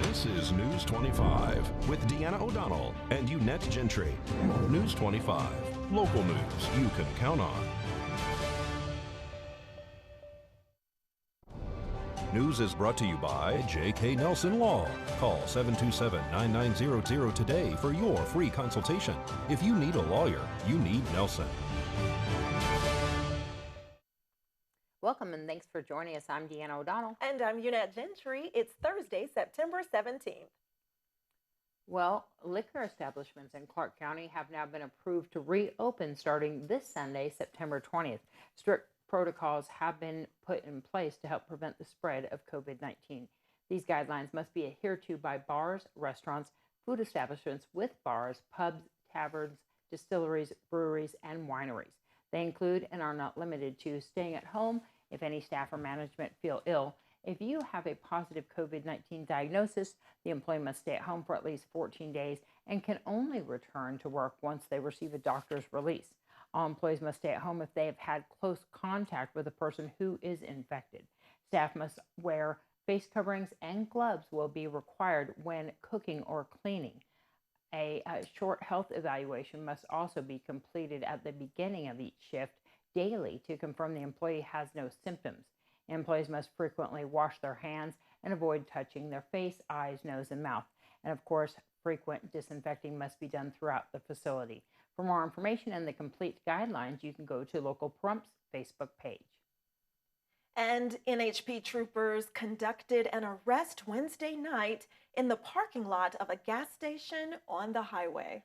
This is News 25 with Deanna O'Donnell and Unette Gentry. News 25, local news you can count on. News is brought to you by J.K. Nelson Law. Call 727-9900 today for your free consultation. If you need a lawyer, you need Nelson. Welcome and thanks for joining us. I'm Deanna O'Donnell. And I'm Unette Gentry. It's Thursday, September 17th. Well, liquor establishments in Clark County have now been approved to reopen starting this Sunday, September 20th. Strict protocols have been put in place to help prevent the spread of COVID-19. These guidelines must be adhered to by bars, restaurants, food establishments with bars, pubs, taverns, distilleries, breweries, and wineries. They include and are not limited to staying at home if any staff or management feel ill. If you have a positive COVID-19 diagnosis, the employee must stay at home for at least 14 days and can only return to work once they receive a doctor's release. All employees must stay at home if they have had close contact with a person who is infected. Staff must wear face coverings and gloves will be required when cooking or cleaning. A short health evaluation must also be completed at the beginning of each shift daily to confirm the employee has no symptoms. Employees must frequently wash their hands and avoid touching their face, eyes, nose, and mouth. And of course, frequent disinfecting must be done throughout the facility. For more information and the complete guidelines, you can go to Local Prump's Facebook page. And NHP troopers conducted an arrest Wednesday night in the parking lot of a gas station on the highway.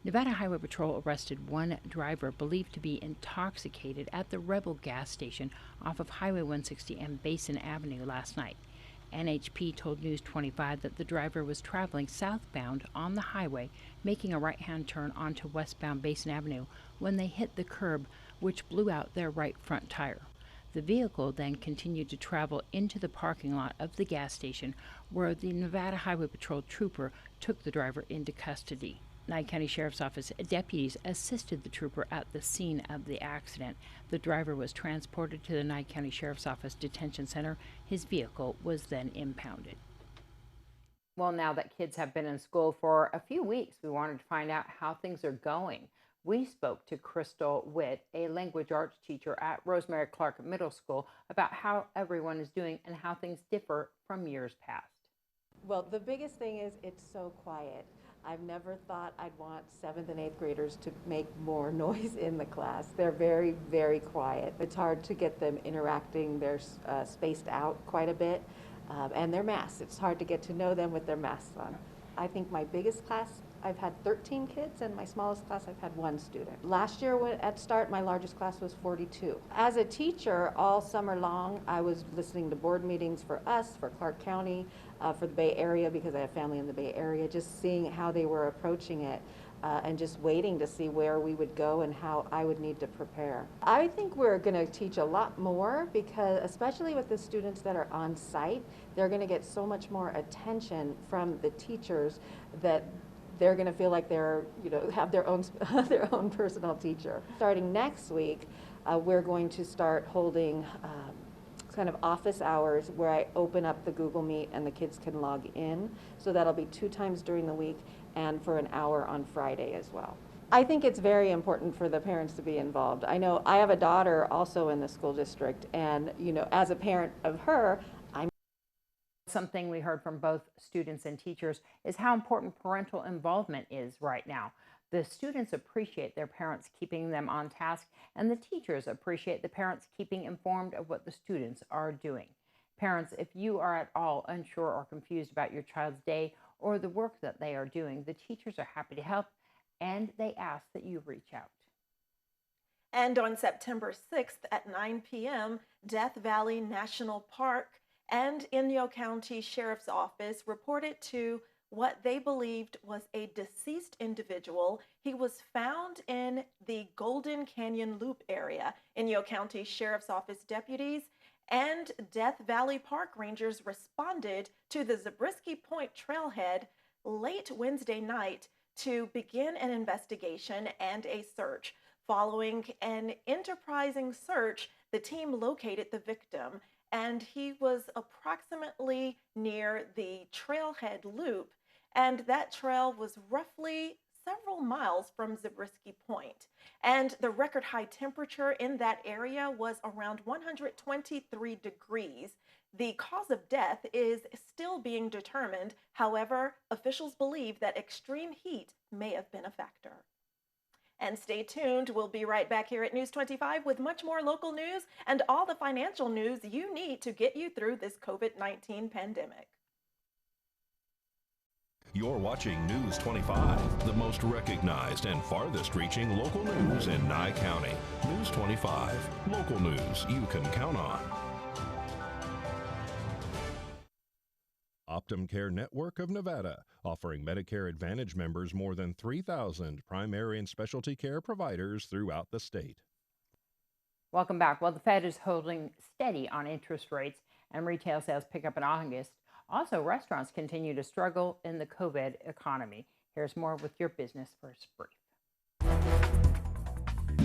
Nevada Highway Patrol arrested one driver believed to be intoxicated at the Rebel gas station off of Highway 160 and Basin Avenue last night. NHP told News 25 that the driver was traveling southbound on the highway, making a right-hand turn onto westbound Basin Avenue when they hit the curb, which blew out their right front tire. The vehicle then continued to travel into the parking lot of the gas station, where the Nevada Highway Patrol trooper took the driver into custody. Nye County Sheriff's Office deputies assisted the trooper at the scene of the accident. The driver was transported to the Nye County Sheriff's Office Detention Center. His vehicle was then impounded. Well, now that kids have been in school for a few weeks, we wanted to find out how things are going. We spoke to Crystal Witt, a language arts teacher at Rosemary Clark Middle School, about how everyone is doing and how things differ from years past. Well, the biggest thing is it's so quiet. I've never thought I'd want 7th and 8th graders to make more noise in the class. They're very, very quiet. It's hard to get them interacting. They're spaced out quite a bit, and they're masked. It's hard to get to know them with their masks on. I think my biggest class, I've had 13 kids, and my smallest class, I've had 1 student. Last year at start, my largest class was 42. As a teacher, all summer long, I was listening to board meetings for us, for Clark County, for the Bay Area, because I have family in the Bay Area, just seeing how they were approaching it, and just waiting to see where we would go and how I would need to prepare. I think we're going to teach a lot more, because especially with the students that are on site, they're going to get so much more attention from the teachers that they're going to feel like they're, have their own personal teacher. Starting next week, we're going to start holding kind of office hours where I open up the Google Meet and the kids can log in. So that'll be 2 times during the week and for an hour on Friday as well. I think it's very important for the parents to be involved. I know I have a daughter also in the school district, and as a parent of her, Something we heard from both students and teachers is how important parental involvement is right now. The students appreciate their parents keeping them on task, and the teachers appreciate the parents keeping informed of what the students are doing. Parents, if you are at all unsure or confused about your child's day or the work that they are doing, the teachers are happy to help, and they ask that you reach out. And on September 6th at 9 p.m., Death Valley National Park and Inyo County Sheriff's Office reported to what they believed was a deceased individual. He was found in the Golden Canyon Loop area. Inyo County Sheriff's Office deputies and Death Valley Park Rangers responded to the Zabriskie Point trailhead late Wednesday night to begin an investigation and a search. Following an enterprising search, the team located the victim and he was approximately near the Trailhead Loop, and that trail was roughly several miles from Zabriskie Point. And the record high temperature in that area was around 123 degrees. The cause of death is still being determined. However, officials believe that extreme heat may have been a factor. And stay tuned. We'll be right back here at News 25 with much more local news and all the financial news you need to get you through this COVID-19 pandemic. You're watching News 25, the most recognized and farthest reaching local news in Nye County. News 25, local news you can count on. Optum Care Network of Nevada, offering Medicare Advantage members more than 3,000 primary and specialty care providers throughout the state. Welcome back. Well, the Fed is holding steady on interest rates and retail sales pick up in August. Also, restaurants continue to struggle in the COVID economy. Here's more with your Business First Brief.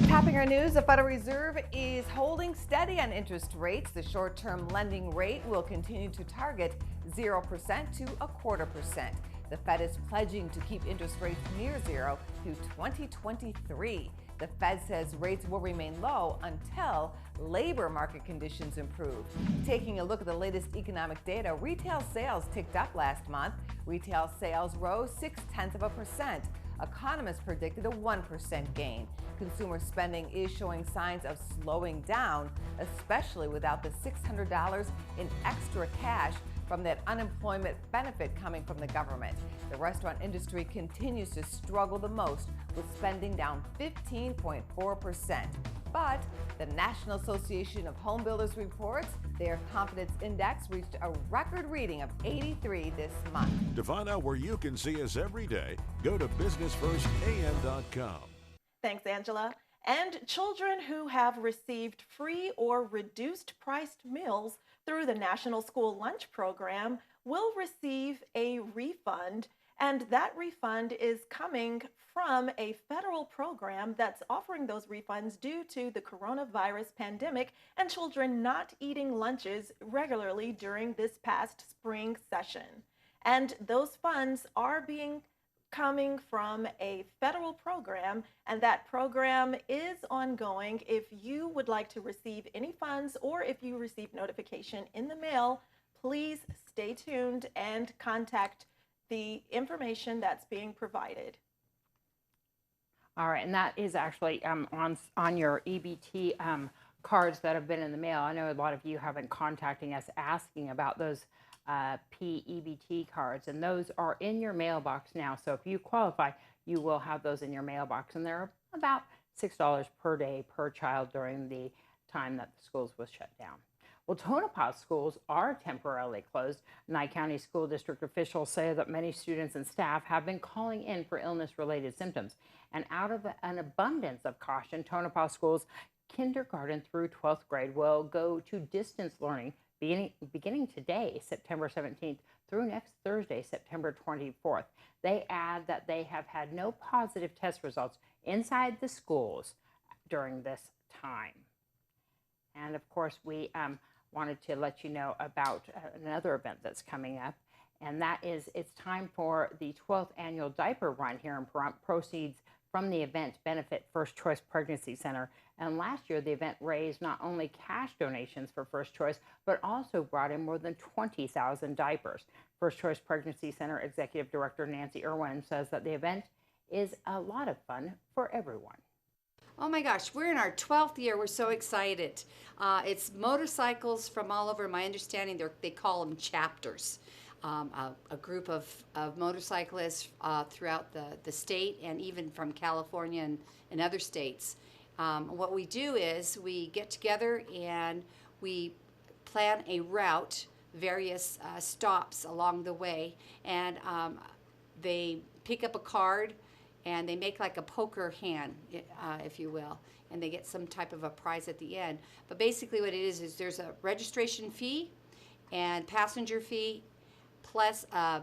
Topping our news, the Federal Reserve is holding steady on interest rates. The short-term lending rate will continue to target 0% to 0.25%. The Fed is pledging to keep interest rates near zero through 2023. The Fed says rates will remain low until labor market conditions improve. Taking a look at the latest economic data, retail sales ticked up last month. Retail sales rose 0.6%. Economists predicted a 1% gain. Consumer spending is showing signs of slowing down, especially without the $600 in extra cash from that unemployment benefit coming from the government. The restaurant industry continues to struggle the most, with spending down 15.4%. But the National Association of Home Builders reports their confidence index reached a record reading of 83 this month. To find out where you can see us every day, go to businessfirstam.com. Thanks, Angela. And children who have received free or reduced priced meals through the National School Lunch Program will receive a refund. And that refund is coming from a federal program that's offering those refunds due to the coronavirus pandemic and children not eating lunches regularly during this past spring session. And those funds are coming from a federal program, and that program is ongoing. If you would like to receive any funds or if you receive notification in the mail, please stay tuned and contact the information that's being provided. All right, and that is actually on your EBT cards that have been in the mail. I know a lot of you have been contacting us asking about those PEBT cards, and those are in your mailbox now. So if you qualify, you will have those in your mailbox, and they're about $6 per day per child during the time that the schools was shut down. Well, Tonopah schools are temporarily closed. Nye County School District officials say that many students and staff have been calling in for illness-related symptoms. And out of an abundance of caution, Tonopah schools kindergarten through 12th grade will go to distance learning beginning today, September 17th, through next Thursday, September 24th. They add that they have had no positive test results inside the schools during this time. And of course, we wanted to let you know about another event that's coming up, and that is it's time for the 12th annual diaper run here in Pahrump. Proceeds from the event benefit First Choice Pregnancy Center. And last year, the event raised not only cash donations for First Choice, but also brought in more than 20,000 diapers. First Choice Pregnancy Center Executive Director Nancy Irwin says that the event is a lot of fun for everyone. Oh my gosh, we're in our 12th year. We're so excited. It's motorcycles from all over. My understanding, they call them chapters. A group of motorcyclists throughout the state and even from California and other states. What we do is we get together and we plan a route, various stops along the way, and they pick up a card and they make like a poker hand, if you will, and they get some type of a prize at the end. But basically what it is there's a registration fee and passenger fee, plus a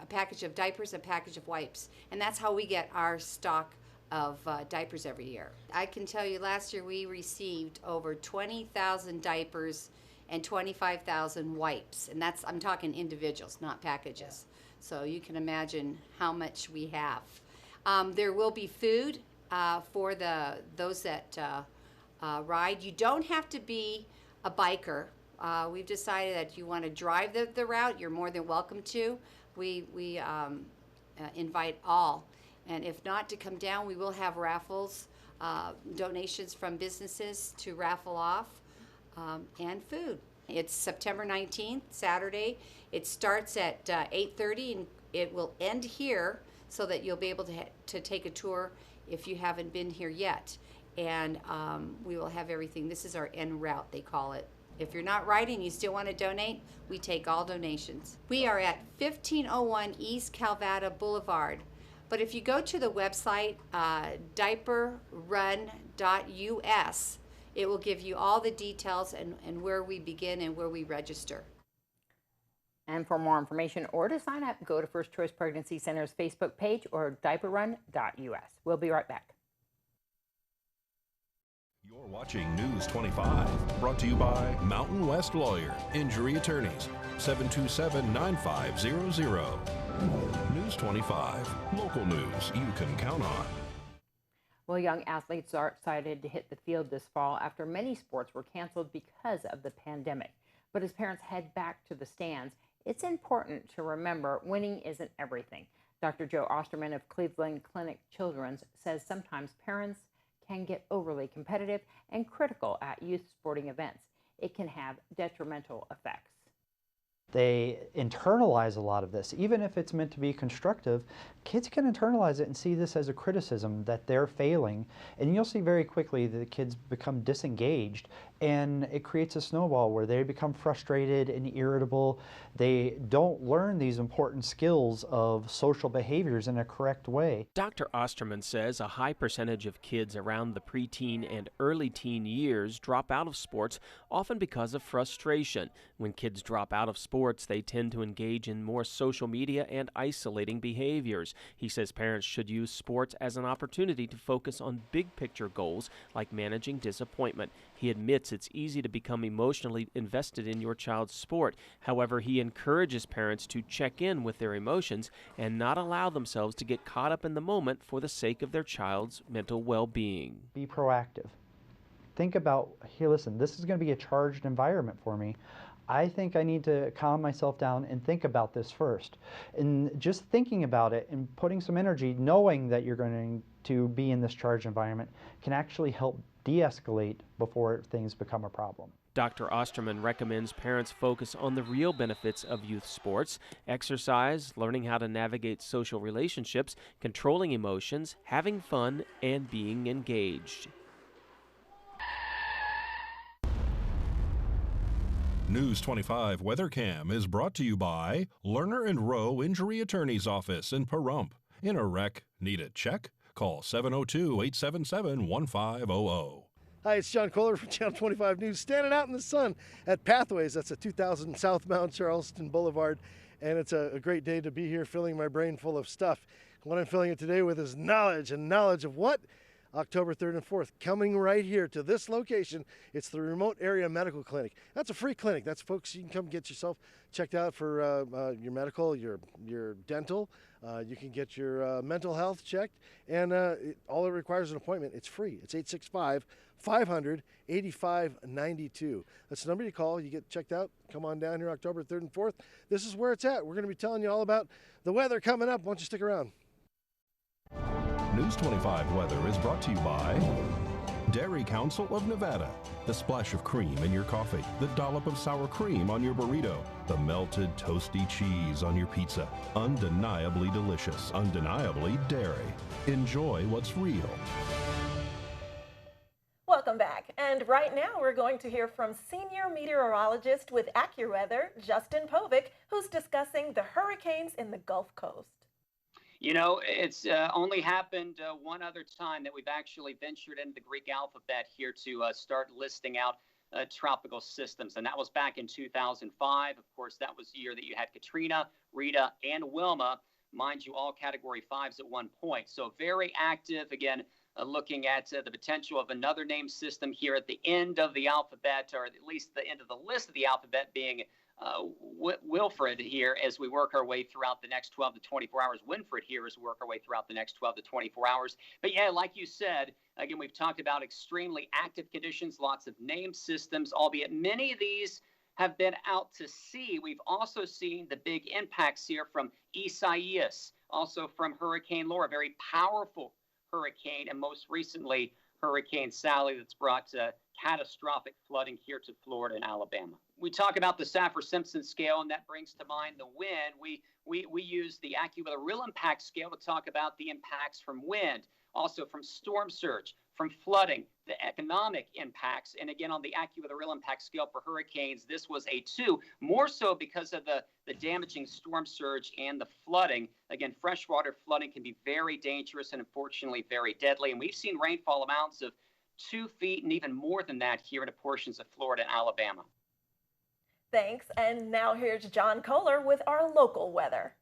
package of diapers, a package of wipes. And that's how we get our stock of diapers every year. I can tell you last year we received over 20,000 diapers and 25,000 wipes. And that's, I'm talking individuals, not packages. So you can imagine how much we have. There will be food for those that ride. You don't have to be a biker. We've decided that you want to drive the route, you're more than welcome to. We invite all. And if not, to come down, we will have raffles, donations from businesses to raffle off, and food. It's September 19th, Saturday. It starts at 8:30 and it will end here so that you'll be able to take a tour if you haven't been here yet. And we will have everything. This is our en route, they call it. If you're not riding and you still want to donate, we take all donations. We are at 1501 East Calvada Boulevard. But if you go to the website, diaperrun.us, it will give you all the details and where we begin and where we register. And for more information or to sign up, go to First Choice Pregnancy Center's Facebook page or diaperrun.us. We'll be right back. You're watching News 25, brought to you by Mountain West Lawyer, Injury Attorneys, 727-9500. News 25, local news you can count on. Well, young athletes are excited to hit the field this fall after many sports were canceled because of the pandemic. But as parents head back to the stands, it's important to remember winning isn't everything. Dr. Joe Osterman of Cleveland Clinic Children's says sometimes parents can get overly competitive and critical at youth sporting events. It can have detrimental effects. They internalize a lot of this. Even if it's meant to be constructive, kids can internalize it and see this as a criticism that they're failing. And you'll see very quickly that the kids become disengaged, and it creates a snowball where they become frustrated and irritable. They don't learn these important skills of social behaviors in a correct way. Dr. Osterman says a high percentage of kids around the preteen and early teen years drop out of sports, often because of frustration. When kids drop out of sports, they tend to engage in more social media and isolating behaviors. He says parents should use sports as an opportunity to focus on big picture goals like managing disappointment. He admits it's easy to become emotionally invested in your child's sport. However, he encourages parents to check in with their emotions and not allow themselves to get caught up in the moment for the sake of their child's mental well-being. Be proactive. Think about, hey, listen, this is going to be a charged environment for me. I think I need to calm myself down and think about this first. And just thinking about it and putting some energy, knowing that you're going to be in this charged environment, can actually help de-escalate before things become a problem. Dr. Osterman recommends parents focus on the real benefits of youth sports: exercise, learning how to navigate social relationships, controlling emotions, having fun, and being engaged. News 25 Weather Cam is brought to you by Lerner and Rowe Injury Attorney's Office in Pahrump. In a wreck, need a check? Call 702-877-1500. Hi, it's John Kohler from Channel 25 News, standing out in the sun at Pathways. That's at 2000 southbound Charleston Boulevard, and it's a great day to be here filling my brain full of stuff. What I'm filling it today with is knowledge, and knowledge of what? October 3rd and 4th, coming right here to this location. It's the Remote Area Medical Clinic. That's a free clinic. That's folks, you can come get yourself checked out for your medical, your dental. You can get your mental health checked, and all it requires is an appointment. It's free. It's 865-500-8592. That's the number you call. You get checked out. Come on down here October 3rd and 4th. This is where it's at. We're going to be telling you all about the weather coming up. Why don't you stick around? News 25 weather is brought to you by Dairy Council of Nevada. The splash of cream in your coffee, the dollop of sour cream on your burrito, the melted toasty cheese on your pizza. Undeniably delicious, undeniably dairy. Enjoy what's real. Welcome back. And right now we're going to hear from senior meteorologist with AccuWeather, Justin Povic, who's discussing the hurricanes in the Gulf Coast. You know, it's only happened one other time that we've actually ventured into the Greek alphabet here to start listing out tropical systems. And that was back in 2005. Of course, that was the year that you had Katrina, Rita, and Wilma, mind you, all Category 5s at one point. So very active. Again, looking at the potential of another name system here at the end of the alphabet, or at least the end of the list of the alphabet being Wilfred here as we work our way throughout the next 12 to 24 hours. Winfred here as we work our way throughout the next 12 to 24 hours. But yeah, like you said, again, we've talked about extremely active conditions, lots of name systems, albeit many of these have been out to sea. We've also seen the big impacts here from Isaias, also from Hurricane Laura, very powerful hurricane, and most recently Hurricane Sally that's brought catastrophic flooding here to Florida and Alabama. We talk about the Saffir-Simpson scale, and that brings to mind the wind. We use the AccuWeather Real Impact Scale to talk about the impacts from wind, also from storm surge, from flooding, the economic impacts. And again, on the AccuWeather Real Impact Scale for hurricanes, this was a 2, more so because of the damaging storm surge and the flooding. Again, freshwater flooding can be very dangerous and unfortunately very deadly. And we've seen rainfall amounts of 2 feet and even more than that here in portions of Florida and Alabama. Thanks. And now here's John Kohler with our local weather.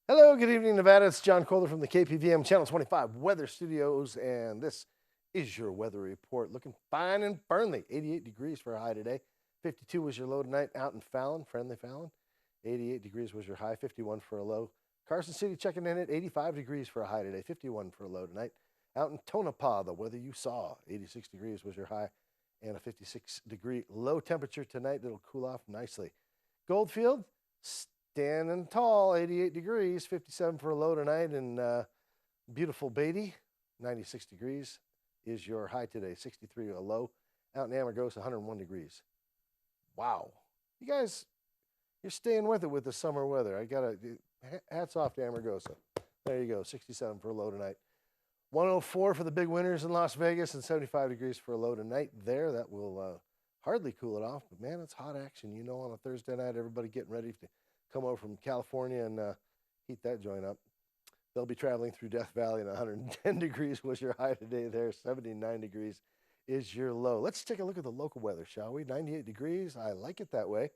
Hello, good evening, Nevada. It's John Kohler from the KPVM Channel 25 Weather Studios, and this is your weather report. Looking fine and Burnley. 88 degrees for a high today. 52 was your low tonight out in Fallon, friendly Fallon. 88 degrees was your high, 51 for a low. Carson City checking in at 85 degrees for a high today, 51 for a low tonight. Out in Tonopah, the weather you saw, 86 degrees was your high and a 56-degree low temperature tonight. It'll cool off nicely. Goldfield, standing tall, 88 degrees, 57 for a low tonight. And beautiful Beatty, 96 degrees is your high today, 63 a low. Out in Amargosa, 101 degrees. Wow. You guys, you're staying with it with the summer weather. I got to, hats off to Amargosa. There you go, 67 for a low tonight. 104 for the big winners in Las Vegas and 75 degrees for a low tonight there. That will hardly cool it off, but man, it's hot action. You know, on a Thursday night, everybody getting ready to come over from California and heat that joint up. They'll be traveling through Death Valley, and 110 degrees was your high today there. 79 degrees is your low. Let's take a look at the local weather, shall we? 98 degrees. I like it that way.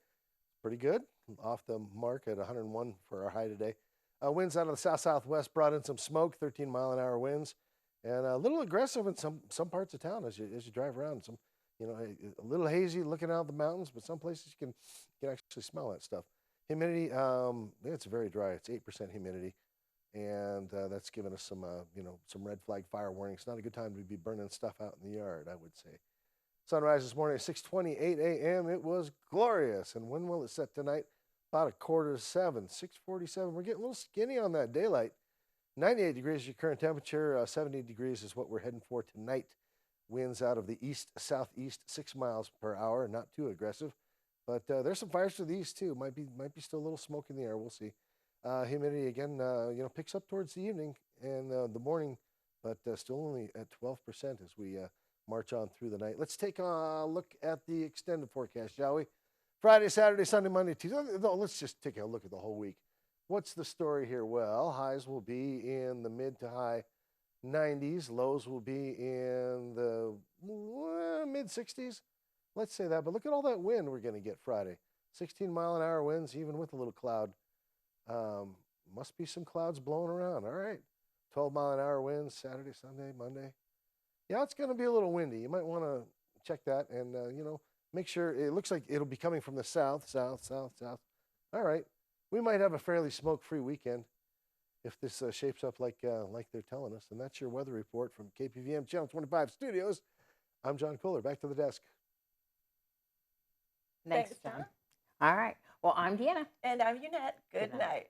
Pretty good. Off the mark at 101 for our high today. Winds out of the south-southwest brought in some smoke, 13-mile-an-hour winds, and a little aggressive in some parts of town as you drive around. Some, you know, a little hazy looking out the mountains, but some places you can actually smell that stuff. Humidity, it's very dry. It's 8% humidity, and that's given us some, some red flag fire warnings. Not a good time to be burning stuff out in the yard, I would say. Sunrise this morning at 6:28 a.m. It was glorious. And when will it set tonight? About 6:45, 6:47. We're getting a little skinny on that daylight. 98 degrees is your current temperature. 70 degrees is what we're heading for tonight. Winds out of the east-southeast, 6 miles per hour. Not too aggressive. But there's some fires to the east, too. Might be still a little smoke in the air. We'll see. Humidity, again, picks up towards the evening and the morning, but still only at 12% as we march on through the night. Let's take a look at the extended forecast, shall we? Friday, Saturday, Sunday, Monday, Tuesday. No, let's just take a look at the whole week. What's the story here? Well, highs will be in the mid to high 90s. Lows will be in the mid 60s. Let's say that. But look at all that wind we're going to get Friday. 16-mile-an-hour winds, even with a little cloud. Must be some clouds blowing around. All right. 12-mile-an-hour winds Saturday, Sunday, Monday. Yeah, it's going to be a little windy. You might want to check that and, make sure. It looks like it'll be coming from the south. All right. We might have a fairly smoke-free weekend if this shapes up like they're telling us. And that's your weather report from KPVM Channel 25 Studios. I'm John Kohler. Back to the desk. Thanks, John. All right. Well, I'm Deanna. And I'm Unette. Good night.